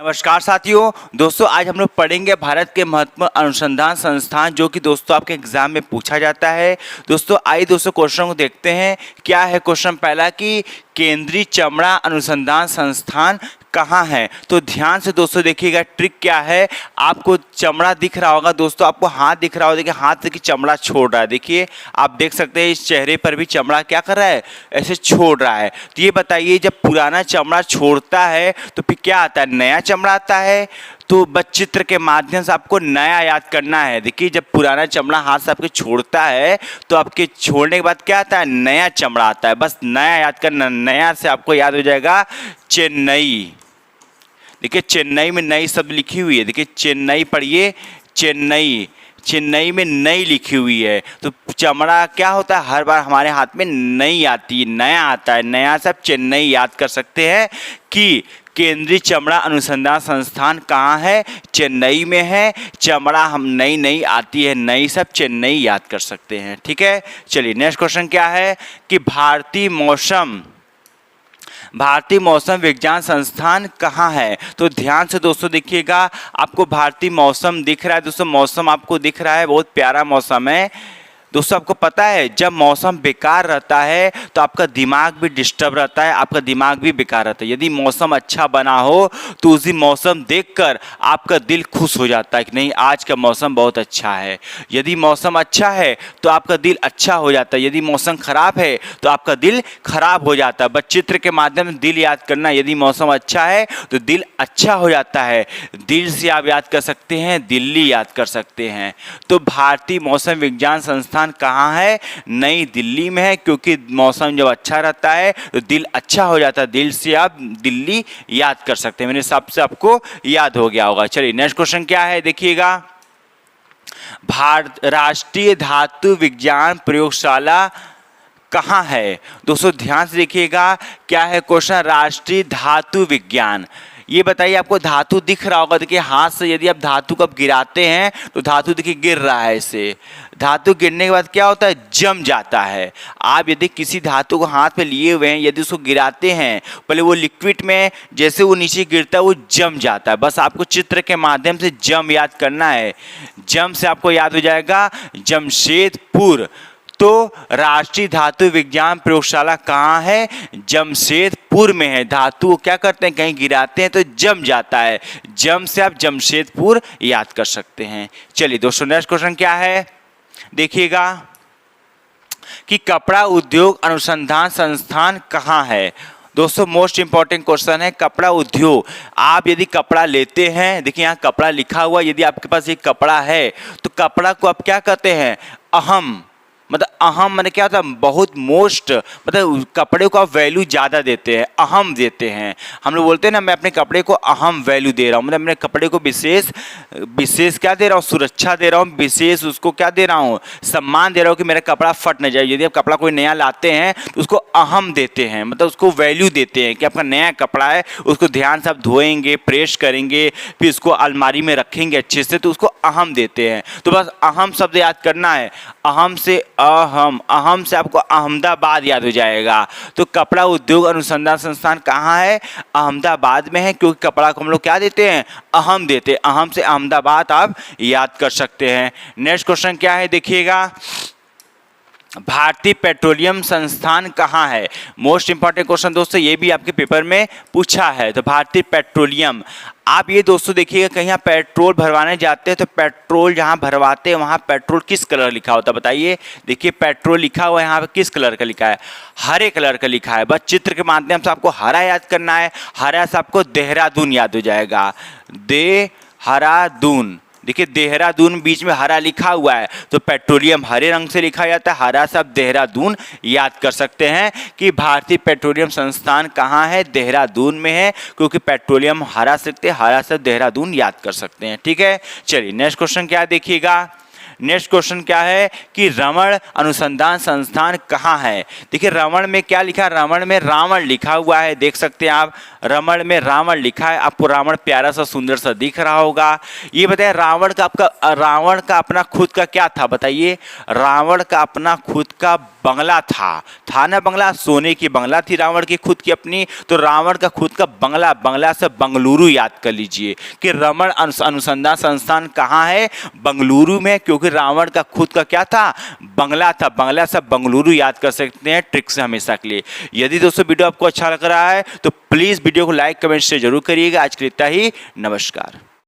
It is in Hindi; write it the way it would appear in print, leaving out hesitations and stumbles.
नमस्कार साथियों। दोस्तों आज हम लोग पढ़ेंगे भारत के महत्वपूर्ण अनुसंधान संस्थान, जो कि दोस्तों आपके एग्जाम में पूछा जाता है। दोस्तों आइए दोस्तों क्वेश्चन को देखते हैं। क्या है क्वेश्चन पहला कि केंद्रीय चमड़ा अनुसंधान संस्थान कहाँ है। तो ध्यान से दोस्तों देखिएगा, ट्रिक क्या है। आपको चमड़ा दिख रहा होगा दोस्तों, आपको हाथ दिख रहा होगा। देखिए हाथ की चमड़ा छोड़ रहा है, देखिए आप देख सकते हैं इस चेहरे पर भी चमड़ा क्या कर रहा है, ऐसे छोड़ रहा है। तो ये बताइए, जब पुराना चमड़ा छोड़ता है तो फिर क्या आता है, नया चमड़ा आता है। तो बस चित्र के माध्यम से आपको नया याद करना है। देखिए जब पुराना चमड़ा हाथ से आपके छोड़ता है तो आपके छोड़ने के बाद क्या आता है, नया चमड़ा आता है। बस नया याद करना, नया से आपको याद हो जाएगा चेन्नई। देखिए चेन्नई में नई शब्द लिखी हुई है, देखिए चेन्नई पढ़िए, चेन्नई, चेन्नई में नई लिखी हुई है। तो चमड़ा क्या होता है, हर बार हमारे हाथ में नई आती है, नया आता है। नया से आप चेन्नई याद कर सकते हैं कि केंद्रीय चमड़ा अनुसंधान संस्थान कहाँ है, चेन्नई में है। चमड़ा हम नई नई आती है, नई सब चेन्नई याद कर सकते हैं। ठीक है, चलिए नेक्स्ट क्वेश्चन क्या है कि भारतीय मौसम विज्ञान संस्थान कहाँ है। तो ध्यान से दोस्तों देखिएगा, आपको भारतीय मौसम दिख रहा है दोस्तों, मौसम आपको दिख रहा है, बहुत प्यारा मौसम है। दोस्तों आपको पता है जब मौसम बेकार रहता है तो आपका दिमाग भी डिस्टर्ब रहता है, आपका दिमाग भी बेकार रहता है। यदि मौसम अच्छा बना हो तो उसी मौसम देखकर आपका दिल खुश हो जाता है कि नहीं आज का मौसम बहुत अच्छा है। यदि मौसम अच्छा है तो आपका दिल अच्छा हो जाता है, यदि मौसम खराब है तो आपका दिल खराब हो जाता है। बस चित्र के माध्यम से दिल याद करना, यदि मौसम अच्छा है तो दिल अच्छा हो जाता है। दिल से आप याद कर सकते हैं, दिल्ली याद कर सकते हैं। तो भारतीय मौसम विज्ञान संस्थान कहाँ है, नई दिल्ली में है, क्योंकि मौसम जब अच्छा रहता है तो दिल अच्छा हो जाता है। दिल से आप दिल्ली याद कर सकते हैं। मेरे हिसाब से आपको याद हो गया होगा। चलिए नेक्स्ट क्वेश्चन क्या है देखिएगा, भारत राष्ट्रीय धातु विज्ञान प्रयोगशाला कहाँ है। दोस्तों ध्यान से देखिएगा, क्या है क्वेश्चन, राष्ट्रीय धातु विज्ञान। ये बताइए आपको धातु दिख रहा होगा, देखिए हाथ से यदि आप धातु को गिराते हैं तो धातु देखिए गिर रहा है। इसे धातु गिरने के बाद क्या होता है, जम जाता है। आप यदि किसी धातु को हाथ में लिए हुए हैं, यदि उसको गिराते हैं, पहले वो लिक्विड में जैसे वो नीचे गिरता है वो जम जाता है। बस आपको चित्र के माध्यम से जम याद करना है। जम से आपको याद हो जाएगा जमशेदपुर। तो राष्ट्रीय धातु विज्ञान प्रयोगशाला कहाँ है, जमशेदपुर में है। धातु को क्या करते हैं, कहीं गिराते हैं तो जम जाता है, जम से आप जमशेदपुर याद कर सकते हैं। चलिए दोस्तों नेक्स्ट क्वेश्चन क्या है देखिएगा कि कपड़ा उद्योग अनुसंधान संस्थान कहाँ है। दोस्तों मोस्ट इंपॉर्टेंट क्वेश्चन है, कपड़ा उद्योग। आप यदि कपड़ा लेते हैं, देखिए यहाँ कपड़ा लिखा हुआ, यदि आपके पास एक कपड़ा है तो कपड़ा को आप क्या कहते हैं, अहम, मतलब अहम मैंने क्या होता है, बहुत मोस्ट, मतलब कपड़े को आप वैल्यू ज़्यादा देते हैं, अहम देते हैं। हम लोग बोलते हैं ना, मैं अपने कपड़े को अहम वैल्यू दे रहा हूँ, मतलब अपने कपड़े को विशेष क्या दे रहा हूँ, सुरक्षा दे रहा हूँ, विशेष उसको क्या दे रहा हूँ, सम्मान दे रहा हूँ कि मेरा कपड़ा फट न जाए। यदि आप कपड़ा कोई नया लाते हैं तो उसको अहम देते हैं, मतलब उसको वैल्यू देते हैं कि आपका नया कपड़ा है, उसको ध्यान से आप धोएंगे, प्रेस करेंगे, फिर उसको अलमारी में रखेंगे अच्छे से, तो उसको अहम देते हैं। तो बस अहम शब्द याद करना है, अहम से अहम, अहम से आपको अहमदाबाद याद हो जाएगा। तो कपड़ा उद्योग अनुसंधान संस्थान कहाँ है, अहमदाबाद में है, क्योंकि कपड़ा को हम लोग क्या देते हैं, अहम देते हैं। अहम से अहमदाबाद आप याद कर सकते हैं। नेक्स्ट क्वेश्चन क्या है देखिएगा, भारतीय पेट्रोलियम संस्थान कहाँ है। मोस्ट इंपॉर्टेंट क्वेश्चन दोस्तों, ये भी आपके पेपर में पूछा है। तो भारतीय पेट्रोलियम, आप ये दोस्तों देखिएगा, कहीं आप पेट्रोल भरवाने जाते हैं तो पेट्रोल जहाँ भरवाते हैं वहाँ पेट्रोल किस कलर लिखा होता है बताइए। देखिए पेट्रोल लिखा हुआ है, यहाँ पे किस कलर का लिखा है, हरे कलर का लिखा है। बस चित्र के माध्यम से आपको हरा याद करना है, हरा से आपको देहरादून याद हो जाएगा, देहरादून। देखिए देहरादून बीच में हरा लिखा हुआ है, तो पेट्रोलियम हरे रंग से लिखा जाता है, हरा से आप देहरादून याद कर सकते हैं कि भारतीय पेट्रोलियम संस्थान कहाँ है, देहरादून में है, क्योंकि पेट्रोलियम हरा से, हरा से देहरादून याद कर सकते हैं। ठीक है, चलिए नेक्स्ट क्वेश्चन क्या देखिएगा, नेक्स्ट क्वेश्चन क्या है कि रमण अनुसंधान संस्थान कहाँ है। देखिए रमण में क्या लिखा है, रमण में रावण लिखा हुआ है, देख सकते हैं आप, रमण में रावण लिखा है, आपको रावण प्यारा सा सुंदर सा दिख रहा होगा। ये बताइए रावण का अपना खुद का क्या था, बताइए। रावण का अपना खुद का बंगला था ना, बंगला, सोने की बंगला थी रावण की खुद की अपनी। तो रावण का खुद का बंगला से बंगलुरु याद कर लीजिए कि रमण अनुसंधान संस्थान कहाँ है, बंगलुरु में, क्योंकि रावण का खुद का क्या था, बंगला था, बंगला से बंगलुरु याद कर सकते हैं ट्रिक से हमेशा के लिए। यदि दोस्तों वीडियो आपको अच्छा लग रहा है तो प्लीज़ वीडियो को लाइक कमेंट से जरूर करिएगा। आज के लिए इतना ही, नमस्कार।